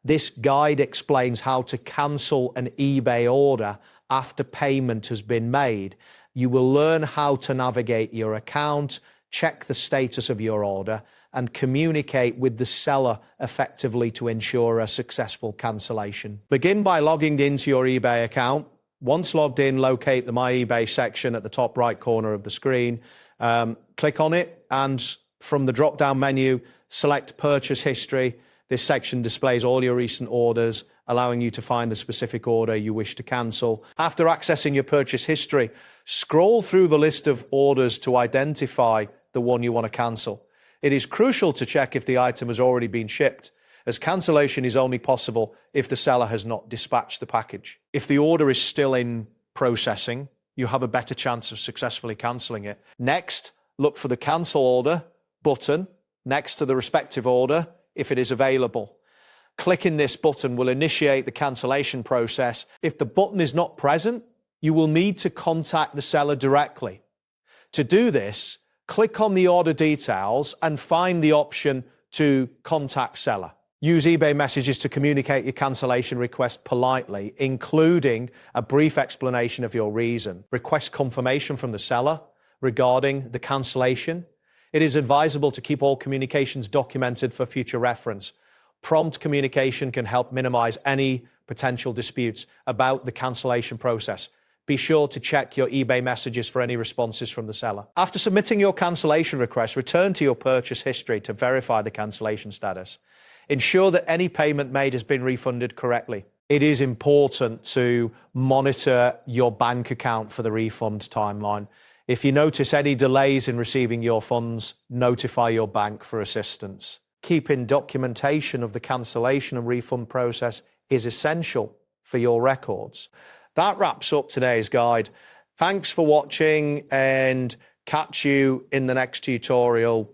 This guide explains how to cancel an eBay order after payment has been made. You will learn how to navigate your account, check the status of your order, and communicate with the seller effectively to ensure a successful cancellation. Begin by logging into your eBay account. Once logged in, locate the My eBay section at the top right corner of the screen. Click on it, and from the drop-down menu, select Purchase History. This section displays all your recent orders, allowing you to find the specific order you wish to cancel. After accessing your purchase history, scroll through the list of orders to identify the one you want to cancel. It is crucial to check if the item has already been shipped, as cancellation is only possible if the seller has not dispatched the package. If the order is still in processing, you have a better chance of successfully cancelling it. Next, look for the Cancel Order button next to the respective order if it is available. Clicking this button will initiate the cancellation process. If the button is not present, you will need to contact the seller directly. To do this, click on the order details and find the option to contact seller. Use eBay messages to communicate your cancellation request politely, including a brief explanation of your reason. Request confirmation from the seller regarding the cancellation. It is advisable to keep all communications documented for future reference. Prompt communication can help minimize any potential disputes about the cancellation process. Be sure to check your eBay messages for any responses from the seller. After submitting your cancellation request, return to your purchase history to verify the cancellation status. Ensure that any payment made has been refunded correctly. It is important to monitor your bank account for the refund timeline. If you notice any delays in receiving your funds, notify your bank for assistance. Keeping documentation of the cancellation and refund process is essential for your records. That wraps up today's guide. Thanks for watching, and catch you in the next tutorial.